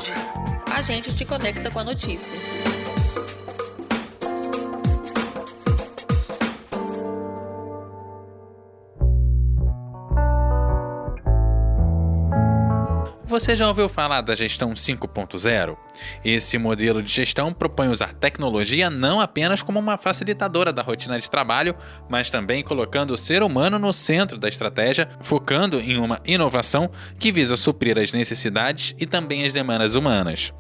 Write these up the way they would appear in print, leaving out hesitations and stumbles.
Hoje, a gente te conecta com a notícia. Você já ouviu falar da gestão 5.0? Esse modelo de gestão propõe usar tecnologia não apenas como uma facilitadora da rotina de trabalho, mas também colocando o ser humano no centro da estratégia, focando em uma inovação que visa suprir as necessidades e também as demandas humanas.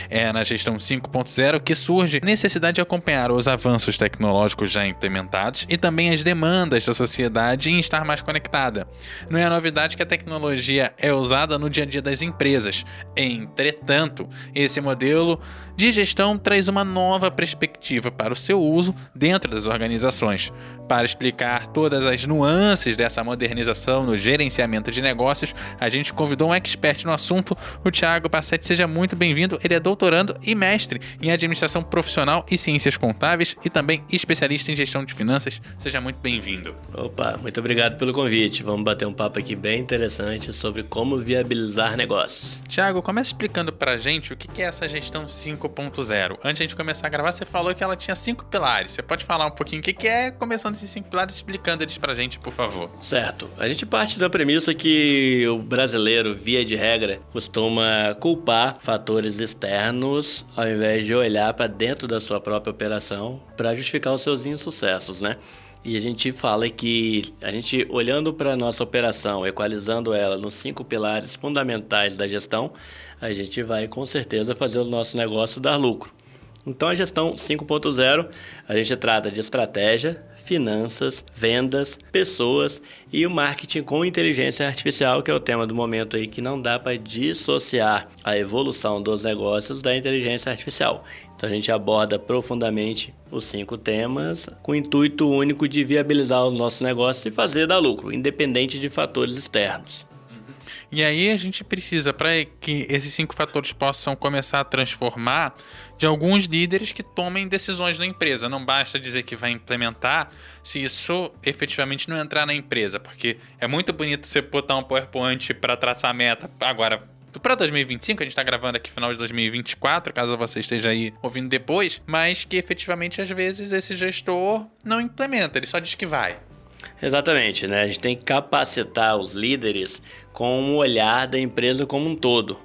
É na gestão 5.0 que surge a necessidade de acompanhar os avanços tecnológicos já implementados e também as demandas da sociedade em estar mais conectada. Não é novidade que a tecnologia é usada no dia a dia das empresas. Entretanto, esse modelo de gestão traz uma nova perspectiva para o seu uso dentro das organizações. Para explicar todas as nuances dessa modernização no gerenciamento de negócios, a gente convidou um expert no assunto, o Thiago Passetti. Seja muito bem-vindo. Ele é doutorando e mestre em administração profissional e ciências contábeis e também especialista em gestão de finanças. Seja muito bem-vindo. Opa, muito obrigado pelo convite. Vamos bater um papo aqui bem interessante sobre como viabilizar negócios. Thiago, começa explicando pra gente o que é essa gestão 5.0. Antes de a gente começar a gravar, você falou que ela tinha 5 pilares. Você pode falar um pouquinho o que é, começando esses 5 pilares, explicando eles pra gente, por favor. Certo. A gente parte da premissa que o brasileiro, via de regra, costuma culpar fatores externos ao invés de olhar para dentro da sua própria operação para justificar os seus insucessos, né? E a gente fala que a gente, olhando para a nossa operação, equalizando ela nos 5 pilares fundamentais da gestão, a gente vai com certeza fazer o nosso negócio dar lucro. Então a gestão 5.0, a gente trata de estratégia, finanças, vendas, pessoas e o marketing com inteligência artificial, que é o tema do momento aí, que não dá para dissociar a evolução dos negócios da inteligência artificial. Então a gente aborda profundamente os 5 temas com o intuito único de viabilizar o nosso negócio e fazer dar lucro, independente de fatores externos. E aí a gente precisa, para que esses 5 fatores possam começar a transformar, de alguns líderes que tomem decisões na empresa. Não basta dizer que vai implementar se isso efetivamente não entrar na empresa, porque é muito bonito você botar um PowerPoint para traçar a meta agora para 2025, a gente está gravando aqui final de 2024, caso você esteja aí ouvindo depois, mas que efetivamente às vezes esse gestor não implementa, ele só diz que vai. Exatamente, né? A gente tem que capacitar os líderes com um olhar da empresa como um todo.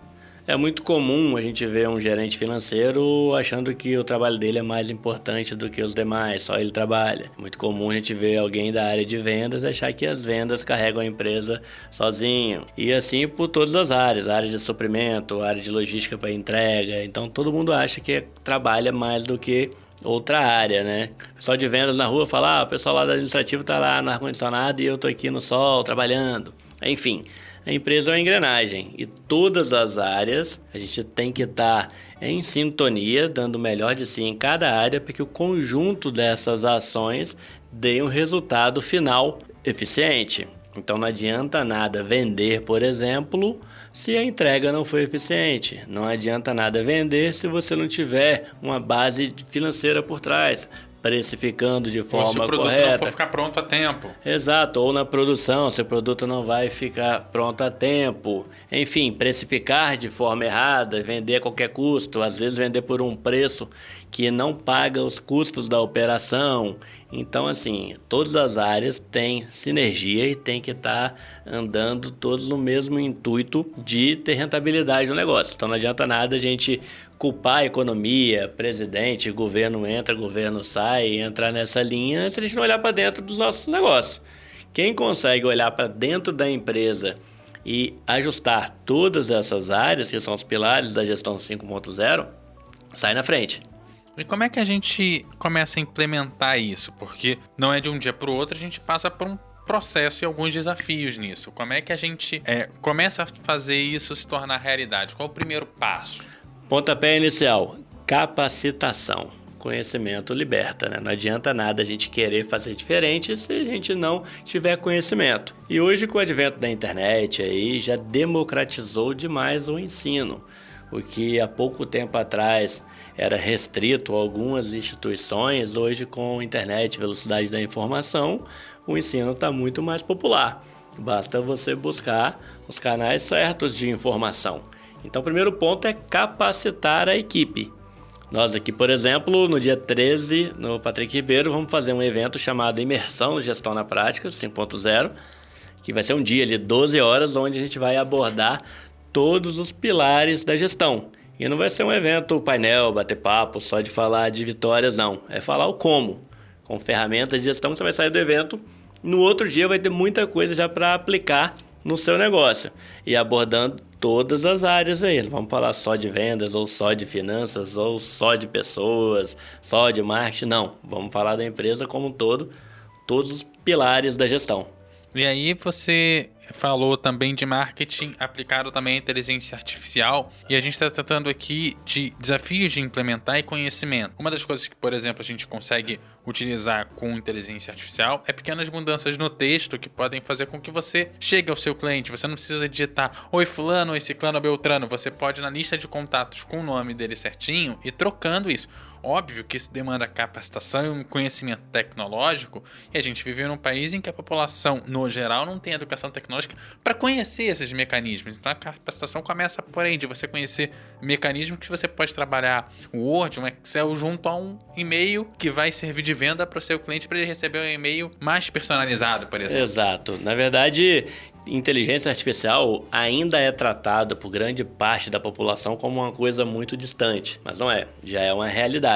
É muito comum a gente ver um gerente financeiro achando que o trabalho dele é mais importante do que os demais, só ele trabalha. É muito comum a gente ver alguém da área de vendas achar que as vendas carregam a empresa sozinho. E assim por todas as áreas, área de suprimento, área de logística para entrega. Então todo mundo acha que trabalha mais do que outra área, né? O pessoal de vendas na rua fala, o pessoal lá do administrativo tá lá no ar-condicionado e eu tô aqui no sol trabalhando. Enfim, a empresa é uma engrenagem e todas as áreas a gente tem que estar em sintonia, dando o melhor de si em cada área para que o conjunto dessas ações dê um resultado final eficiente. Então não adianta nada vender, por exemplo, se a entrega não for eficiente. Não adianta nada vender se você não tiver uma base financeira por trás, precificando de forma correta. Ou se o produto não for ficar pronto a tempo. Exato, ou na produção, se o produto não vai ficar pronto a tempo. Enfim, precificar de forma errada, vender a qualquer custo, às vezes vender por um preço que não paga os custos da operação. Então, assim, todas as áreas têm sinergia e tem que estar andando todos no mesmo intuito de ter rentabilidade no negócio. Então, não adianta nada a gente culpar a economia, presidente, governo entra, governo sai, entrar nessa linha se a gente não olhar para dentro dos nossos negócios. Quem consegue olhar para dentro da empresa e ajustar todas essas áreas, que são os pilares da gestão 5.0, sai na frente. E como é que a gente começa a implementar isso? Porque não é de um dia para o outro, a gente passa por um processo e alguns desafios nisso. Como é que a gente começa a fazer isso se tornar realidade? Qual é o primeiro passo? Pontapé inicial, capacitação. Conhecimento liberta, né? Não adianta nada a gente querer fazer diferente se a gente não tiver conhecimento. E hoje, com o advento da internet, aí já democratizou demais o ensino. O que há pouco tempo atrás era restrito a algumas instituições, hoje com a internet, velocidade da informação, o ensino está muito mais popular. Basta você buscar os canais certos de informação. Então, o primeiro ponto é capacitar a equipe. Nós aqui, por exemplo, no dia 13, no Patrick Ribeiro, vamos fazer um evento chamado Imersão Gestão na Prática 5.0, que vai ser um dia de 12 horas, onde a gente vai abordar todos os pilares da gestão. E não vai ser um evento painel, bater papo, só de falar de vitórias, não. É falar o como, com ferramentas de gestão que você vai sair do evento. No outro dia vai ter muita coisa já para aplicar no seu negócio. E abordando todas as áreas aí. Não vamos falar só de vendas, ou só de finanças, ou só de pessoas, só de marketing. Não, vamos falar da empresa como um todo, todos os pilares da gestão. E aí você falou também de marketing aplicado também à inteligência artificial, e a gente está tratando aqui de desafios de implementar e conhecimento. Uma das coisas que, por exemplo, a gente consegue utilizar com inteligência artificial é pequenas mudanças no texto que podem fazer com que você chegue ao seu cliente. Você não precisa digitar oi fulano, oi ciclano, beltrano. Você pode na lista de contatos com o nome dele certinho e trocando isso. Óbvio que isso demanda capacitação e um conhecimento tecnológico, e a gente vive num país em que a população, no geral, não tem educação tecnológica para conhecer esses mecanismos. Então a capacitação começa por aí, de você conhecer mecanismos que você pode trabalhar o Word, um Excel junto a um e-mail que vai servir de venda para o seu cliente para ele receber um e-mail mais personalizado, por exemplo. Exato. Na verdade, inteligência artificial ainda é tratada por grande parte da população como uma coisa muito distante, mas não é, já é uma realidade.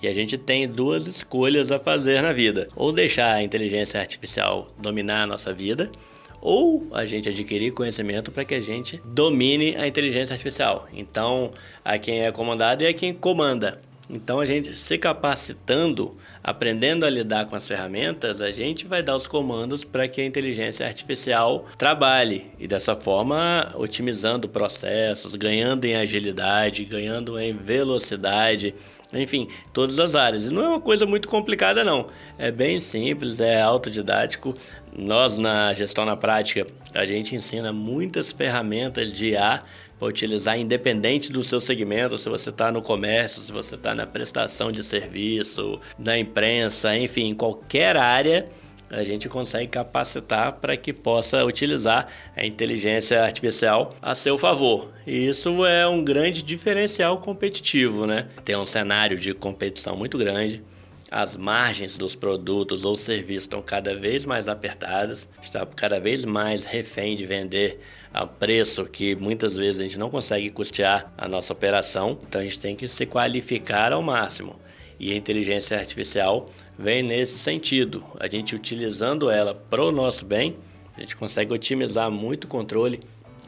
E a gente tem duas escolhas a fazer na vida: ou deixar a inteligência artificial dominar a nossa vida, ou a gente adquirir conhecimento para que a gente domine a inteligência artificial. Então, a quem é comandado e a quem comanda. Então, a gente se capacitando, aprendendo a lidar com as ferramentas, a gente vai dar os comandos para que a inteligência artificial trabalhe. E dessa forma, otimizando processos, ganhando em agilidade, ganhando em velocidade, enfim, todas as áreas. E não é uma coisa muito complicada, não. É bem simples, é autodidático. Nós, na Gestão na Prática, a gente ensina muitas ferramentas de IA para utilizar independente do seu segmento, se você está no comércio, se você está na prestação de serviço, na imprensa, enfim, em qualquer área, a gente consegue capacitar para que possa utilizar a inteligência artificial a seu favor. E isso é um grande diferencial competitivo, né? Tem um cenário de competição muito grande. As margens dos produtos ou serviços estão cada vez mais apertadas, está cada vez mais refém de vender a preço que muitas vezes a gente não consegue custear a nossa operação. Então a gente tem que se qualificar ao máximo. E a inteligência artificial vem nesse sentido. A gente utilizando ela para o nosso bem, a gente consegue otimizar muito controle,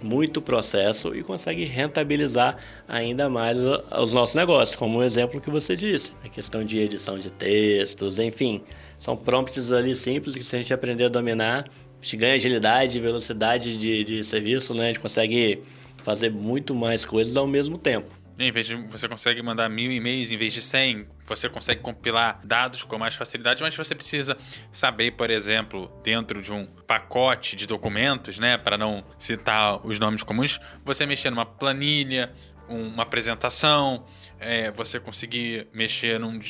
muito processo e consegue rentabilizar ainda mais os nossos negócios, como o exemplo que você disse, a questão de edição de textos, enfim, são prompts ali simples que se a gente aprender a dominar, a gente ganha agilidade, velocidade de serviço, né? A gente consegue fazer muito mais coisas ao mesmo tempo. Em vez de você consegue mandar 1000 e-mails em vez de 100, você consegue compilar dados com mais facilidade, mas você precisa saber, por exemplo, dentro de um pacote de documentos, né, para não citar os nomes comuns, você mexer numa planilha, uma apresentação, você conseguir mexer num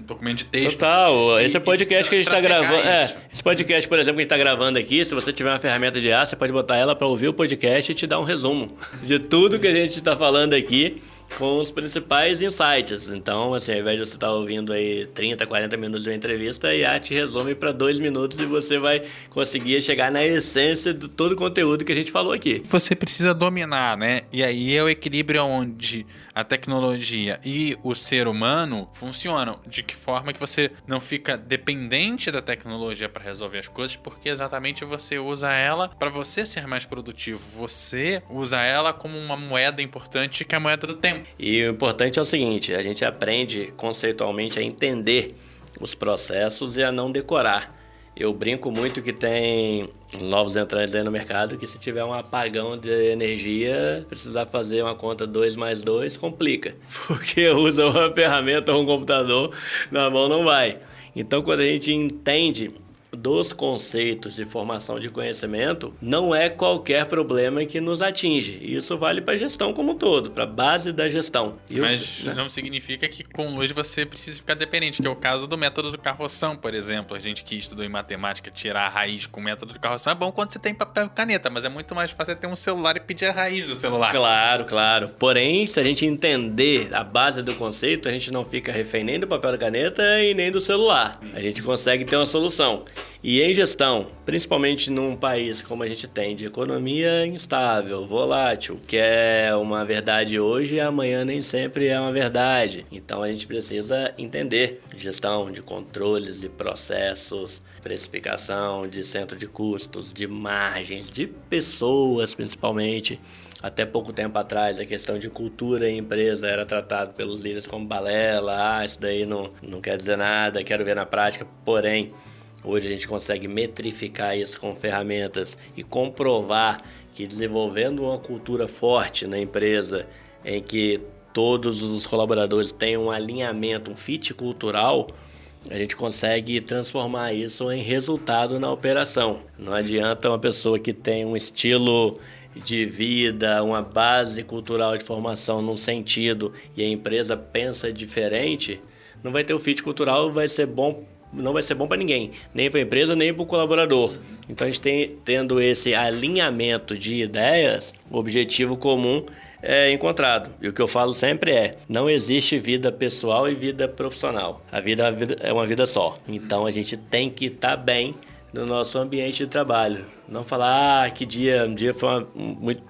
documento de texto. Total, esse podcast que a gente está gravando. Isso. Esse podcast, por exemplo, que a gente está gravando aqui, se você tiver uma ferramenta de IA, você pode botar ela para ouvir o podcast e te dar um resumo de tudo que a gente está falando aqui, com os principais insights. Então, assim, ao invés de você estar ouvindo aí 30, 40 minutos de uma entrevista, a IA te resume para 2 minutos e você vai conseguir chegar na essência de todo o conteúdo que a gente falou aqui. Você precisa dominar, né? E aí é o equilíbrio onde a tecnologia e o ser humano funcionam. De que forma que você não fica dependente da tecnologia para resolver as coisas, porque exatamente você usa ela para você ser mais produtivo. Você usa ela como uma moeda importante, que é a moeda do tempo. E o importante é o seguinte, a gente aprende conceitualmente a entender os processos e a não decorar. Eu brinco muito que tem novos entrantes aí no mercado que se tiver um apagão de energia, precisar fazer uma conta 2 mais 2, complica. Porque usa uma ferramenta ou um computador, na mão não vai. Então, quando a gente entende dos conceitos de formação de conhecimento, não é qualquer problema que nos atinge. Isso vale para a gestão como um todo, para a base da gestão. Mas não significa que com luz você precisa ficar dependente, que é o caso do método do carroção, por exemplo. A gente que estudou em matemática, tirar a raiz com o método do carroção é bom quando você tem papel e caneta, mas é muito mais fácil ter um celular e pedir a raiz do celular. Claro, claro. Porém, se a gente entender a base do conceito, a gente não fica refém nem do papel e caneta e nem do celular. A gente consegue ter uma solução. E em gestão, principalmente num país como a gente tem, de economia instável, volátil, que é uma verdade hoje e amanhã nem sempre é uma verdade. Então a gente precisa entender gestão de controles e processos, precificação de centro de custos, de margens, de pessoas principalmente. Até pouco tempo atrás, a questão de cultura em empresa era tratado pelos líderes como balela. Isso daí não quer dizer nada, quero ver na prática. Porém, hoje a gente consegue metrificar isso com ferramentas e comprovar que desenvolvendo uma cultura forte na empresa, em que todos os colaboradores têm um alinhamento, um fit cultural, a gente consegue transformar isso em resultado na operação. Não adianta uma pessoa que tem um estilo de vida, uma base cultural de formação num sentido e a empresa pensa diferente, não vai ter o fit cultural, não vai ser bom para ninguém, nem para a empresa, nem para o colaborador. Então a gente tendo esse alinhamento de ideias, o objetivo comum é encontrado. E o que eu falo sempre é, não existe vida pessoal e vida profissional. A vida é uma vida só. Então a gente tem que estar bem no nosso ambiente de trabalho. Não falar, que um dia foi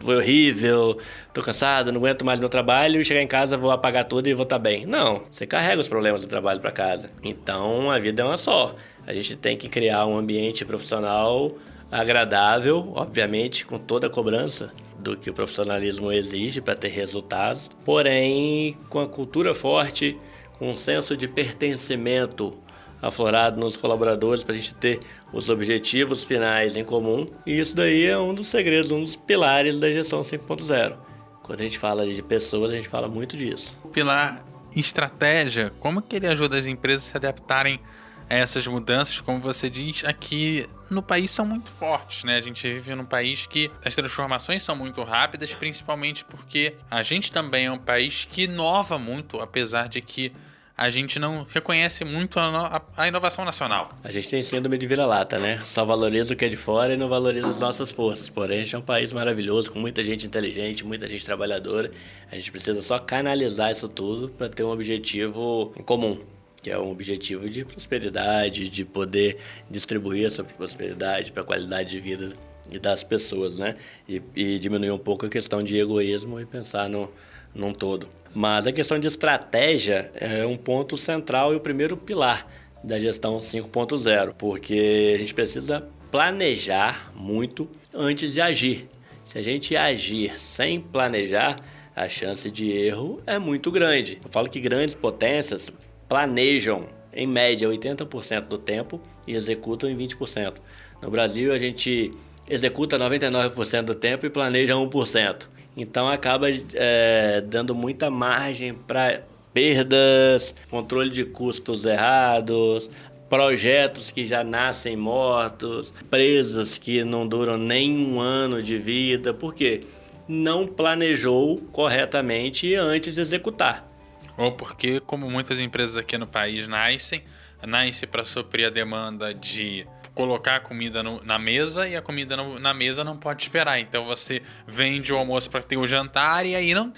horrível, tô cansado, não aguento mais meu trabalho, e chegar em casa vou apagar tudo e vou estar bem. Não, você carrega os problemas do trabalho para casa. Então a vida é uma só. A gente tem que criar um ambiente profissional agradável, obviamente com toda a cobrança do que o profissionalismo exige para ter resultados, porém com a cultura forte, com um senso de pertencimento aflorado nos colaboradores para a gente ter os objetivos finais em comum. E isso daí é um dos segredos, um dos pilares da gestão 5.0. Quando a gente fala de pessoas, a gente fala muito disso. O pilar estratégia, como que ele ajuda as empresas a se adaptarem a essas mudanças? Como você diz, aqui no país são muito fortes, né? A gente vive num país que as transformações são muito rápidas, principalmente porque a gente também é um país que inova muito, apesar de que a gente não reconhece muito a inovação nacional. A gente tem síndrome de vira-lata, né? Só valoriza o que é de fora e não valoriza as nossas forças. Porém, a gente é um país maravilhoso, com muita gente inteligente, muita gente trabalhadora. A gente precisa só canalizar isso tudo para ter um objetivo em comum, que é um objetivo de prosperidade, de poder distribuir essa prosperidade para a qualidade de vida e das pessoas, né? E diminuir um pouco a questão de egoísmo e pensar num todo. Mas a questão de estratégia é um ponto central e o primeiro pilar da gestão 5.0, porque a gente precisa planejar muito antes de agir. Se a gente agir sem planejar, a chance de erro é muito grande. Eu falo que grandes potências planejam, em média, 80% do tempo e executam em 20%. No Brasil, a gente executa 99% do tempo e planeja 1%. Então acaba dando muita margem para perdas, controle de custos errados, projetos que já nascem mortos, empresas que não duram nem um ano de vida. Por quê? Não planejou corretamente antes de executar. Ou porque, como muitas empresas aqui no país nasce para suprir a demanda de colocar a comida na mesa, e a comida na mesa não pode esperar. Então você vende o almoço para ter o jantar e aí não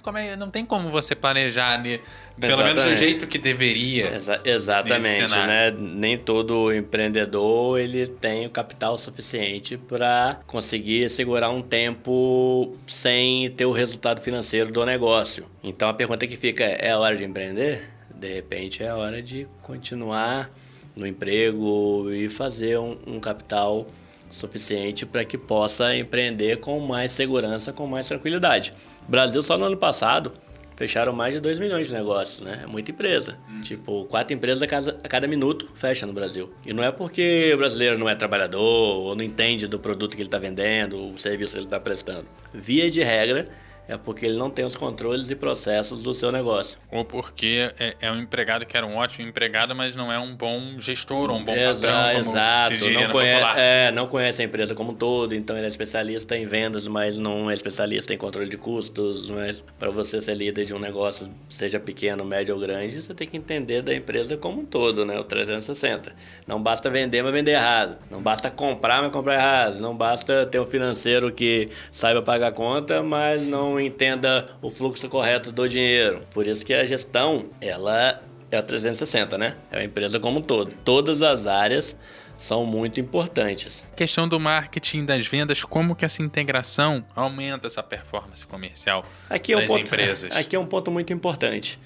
tem como você planejar, né? Pelo menos do jeito que deveria. Exatamente, né? Nem todo empreendedor ele tem o capital suficiente para conseguir segurar um tempo sem ter o resultado financeiro do negócio. Então a pergunta que fica é a hora de empreender? De repente é a hora de continuar no emprego e fazer um capital suficiente para que possa empreender com mais segurança, com mais tranquilidade. O Brasil, só no ano passado, fecharam mais de 2 milhões de negócios, né? É muita empresa. Tipo, 4 empresas a cada minuto fecha no Brasil. E não é porque o brasileiro não é trabalhador ou não entende do produto que ele está vendendo, o serviço que ele está prestando. Via de regra, é porque ele não tem os controles e processos do seu negócio. Ou porque é um empregado que era um ótimo empregado, mas não é um bom gestor, um bom patrão, como Exato, se diria no popular. não conhece a empresa como um todo, então ele é especialista em vendas, mas não é especialista em controle de custos. Não é, para você ser líder de um negócio, seja pequeno, médio ou grande, você tem que entender da empresa como um todo, né? O 360. Não basta vender, mas vender errado. Não basta comprar, mas comprar errado. Não basta ter um financeiro que saiba pagar a conta, mas não entenda o fluxo correto do dinheiro. Por isso que a gestão, ela é a 360, né? É a empresa como um todo. Todas as áreas são muito importantes. A questão do marketing, das vendas, como que essa integração aumenta essa performance comercial das empresas? Aqui é um ponto muito importante,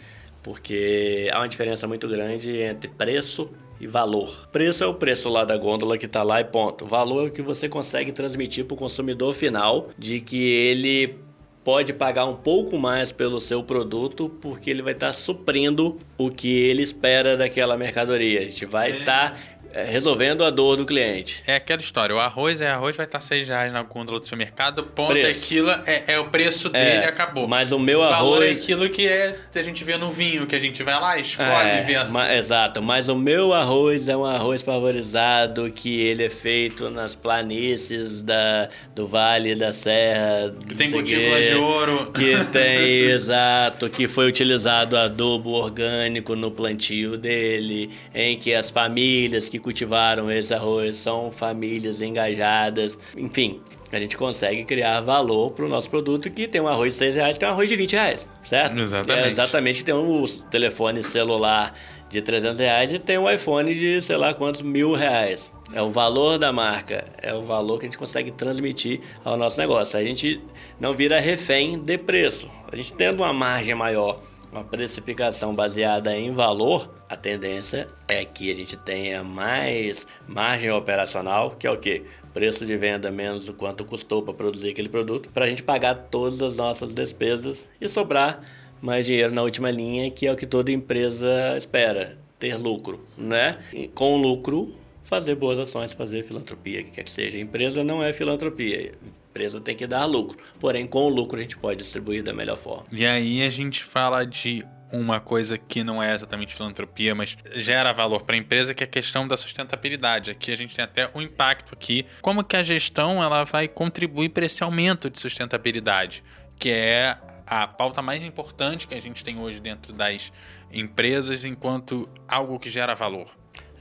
porque há uma diferença muito grande entre preço e valor. Preço é o preço lá da gôndola que está lá e ponto. Valor é o que você consegue transmitir para o consumidor final, de que ele pode pagar um pouco mais pelo seu produto, porque ele vai estar suprindo o que ele espera daquela mercadoria. A gente vai estar resolvendo a dor do cliente. É aquela história, o arroz vai estar R$6 na gôndola do supermercado, ponto, Preço. aquilo é o preço dele, acabou. Mas o meu valor arroz... é aquilo que a gente vê no vinho, que a gente vai lá, escolhe e vê assim. Exato, mas o meu arroz é um arroz pasteurizado, que ele é feito nas planícies do Vale da Serra. Que tem gotículas de ouro. Que tem, exato, que foi utilizado adubo orgânico no plantio dele, em que as famílias que cultivaram esse arroz são famílias engajadas. Enfim, a gente consegue criar valor para o nosso produto, que tem um arroz de R$6, tem um arroz de R$20, certo? Exatamente. Exatamente, tem um telefone celular de R$300 e tem um iPhone de sei lá quantos R$1.000. É o valor da marca, é o valor que a gente consegue transmitir ao nosso negócio. A gente não vira refém de preço. A gente tendo uma margem maior, uma precificação baseada em valor, a tendência é que a gente tenha mais margem operacional, que é o quê? Preço de venda menos do quanto custou para produzir aquele produto, para a gente pagar todas as nossas despesas e sobrar mais dinheiro na última linha, que é o que toda empresa espera, ter lucro, né? E com lucro, fazer boas ações, fazer filantropia, o que quer que seja. Empresa não é filantropia. Empresa tem que dar lucro. Porém, com o lucro a gente pode distribuir da melhor forma. E aí a gente fala de uma coisa que não é exatamente filantropia, mas gera valor para a empresa, que é a questão da sustentabilidade. Aqui a gente tem até um impacto aqui. Como que a gestão ela vai contribuir para esse aumento de sustentabilidade, que é a pauta mais importante que a gente tem hoje dentro das empresas enquanto algo que gera valor.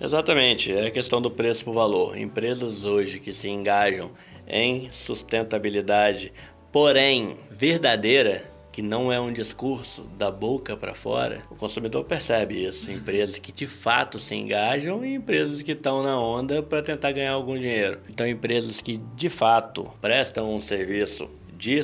Exatamente, é a questão do preço por valor. Empresas hoje que se engajam em sustentabilidade, porém verdadeira, que não é um discurso da boca para fora, o consumidor percebe isso. Empresas que de fato se engajam e empresas que estão na onda para tentar ganhar algum dinheiro. Então, empresas que de fato prestam um serviço de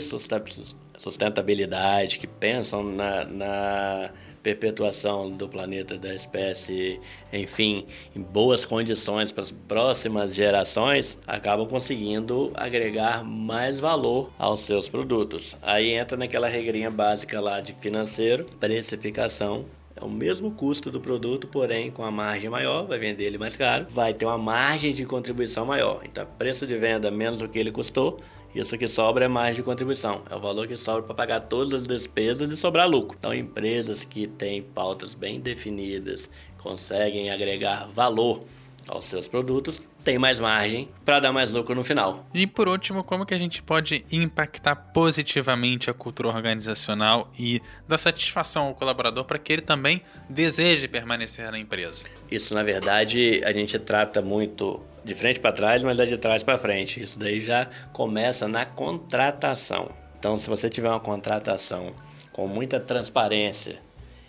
sustentabilidade, que pensam na perpetuação do planeta, da espécie, enfim, em boas condições para as próximas gerações, acabam conseguindo agregar mais valor aos seus produtos. Aí entra naquela regrinha básica lá de financeiro, precificação. É o mesmo custo do produto, porém com a margem maior, vai vender ele mais caro, vai ter uma margem de contribuição maior. Então, preço de venda menos do que ele custou, isso que sobra é margem de contribuição. É o valor que sobra para pagar todas as despesas e sobrar lucro. Então, empresas que têm pautas bem definidas, conseguem agregar valor aos seus produtos, tem mais margem para dar mais lucro no final. E por último, como que a gente pode impactar positivamente a cultura organizacional e dar satisfação ao colaborador para que ele também deseje permanecer na empresa? Isso, na verdade, a gente trata muito de frente para trás, mas é de trás para frente. Isso daí já começa na contratação. Então, se você tiver uma contratação com muita transparência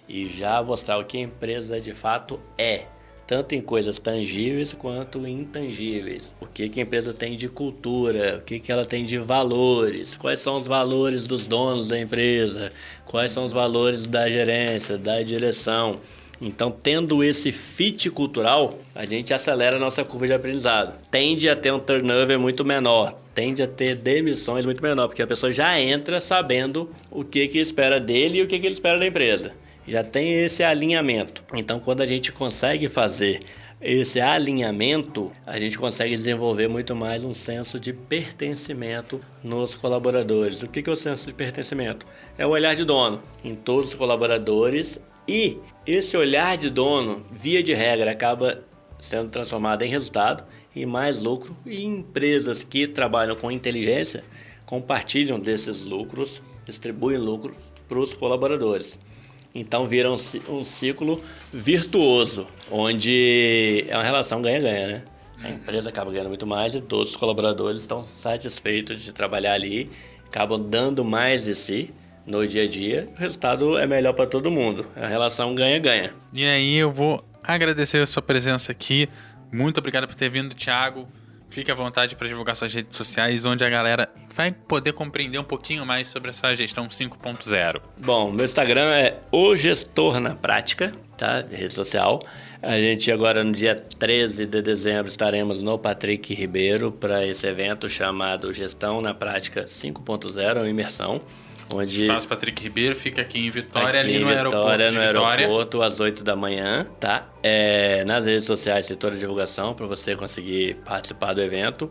e já mostrar o que a empresa de fato é, tanto em coisas tangíveis quanto intangíveis. O que a empresa tem de cultura, o que ela tem de valores, quais são os valores dos donos da empresa, quais são os valores da gerência, da direção. Então, tendo esse fit cultural, a gente acelera a nossa curva de aprendizado. Tende a ter um turnover muito menor, tende a ter demissões muito menor, porque a pessoa já entra sabendo o que espera dele e o que ele espera da empresa. Já tem esse alinhamento. Então, quando a gente consegue fazer esse alinhamento, a gente consegue desenvolver muito mais um senso de pertencimento nos colaboradores. O que é o senso de pertencimento? É o olhar de dono em todos os colaboradores, e esse olhar de dono, via de regra, acaba sendo transformado em resultado, em mais lucro, e empresas que trabalham com inteligência compartilham desses lucros, distribuem lucro para os colaboradores. Então vira um ciclo virtuoso, onde é uma relação ganha-ganha, né? A empresa acaba ganhando muito mais e todos os colaboradores estão satisfeitos de trabalhar ali, acabam dando mais de si no dia a dia, o resultado é melhor para todo mundo. É uma relação ganha-ganha. E aí eu vou agradecer a sua presença aqui. Muito obrigado por ter vindo, Thiago. Fique à vontade para divulgar suas redes sociais, onde a galera vai poder compreender um pouquinho mais sobre essa gestão 5.0. Bom, meu Instagram é O Gestor na Prática, tá? Rede social. A gente agora no dia 13 de dezembro estaremos no Patrick Ribeiro para esse evento chamado Gestão na Prática 5.0, uma imersão. Onde Espaço Patrick Ribeiro fica aqui em Vitória, aqui ali em no Vitória, aeroporto. Aeroporto, às 8 da manhã, tá? Nas redes sociais tem toda a divulgação para você conseguir participar do evento.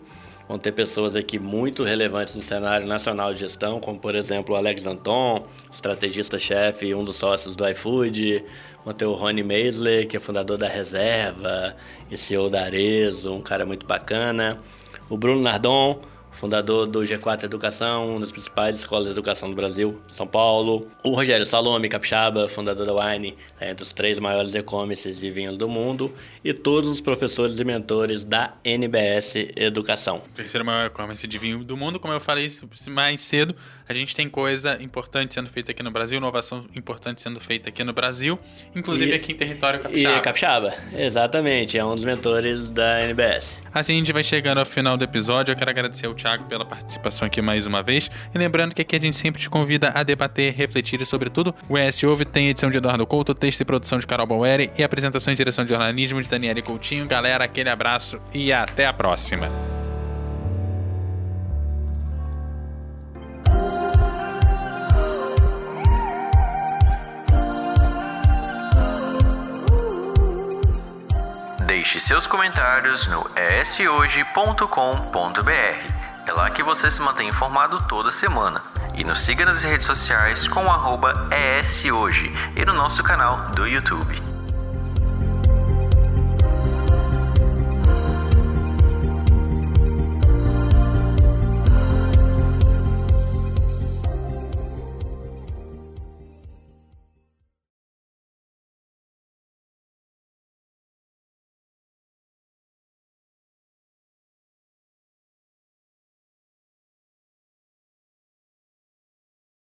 Vão ter pessoas aqui muito relevantes no cenário nacional de gestão, como por exemplo o Alex Anton, estrategista-chefe, um dos sócios do iFood. Vão ter o Rony Meisler, que é fundador da Reserva e CEO da Arezzo, um cara muito bacana. O Bruno Nardon, fundador do G4 Educação, uma das principais escolas de educação do Brasil, São Paulo. O Rogério Salome, capixaba, fundador da Wine, entre os 3 maiores e-commerces de vinho do mundo. E todos os professores e mentores da NBS Educação. Terceiro maior e-commerce de vinho do mundo. Como eu falei mais cedo, a gente tem coisa importante sendo feita aqui no Brasil, inovação importante sendo feita aqui no Brasil, inclusive aqui em território capixaba. E capixaba, exatamente, é um dos mentores da NBS. Assim a gente vai chegando ao final do episódio. Eu quero agradecer ao Thiago pela participação aqui mais uma vez. E lembrando que aqui a gente sempre te convida a debater, refletir e sobre tudo. O ES Ouve tem edição de Eduardo Couto, texto e produção de Carol Bauer e apresentação e direção de jornalismo de Daniele Coutinho. Galera, aquele abraço e até a próxima. Deixe seus comentários no eshoje.com.br. É lá que você se mantém informado toda semana. E nos siga nas redes sociais com @eshoje e no nosso canal do YouTube.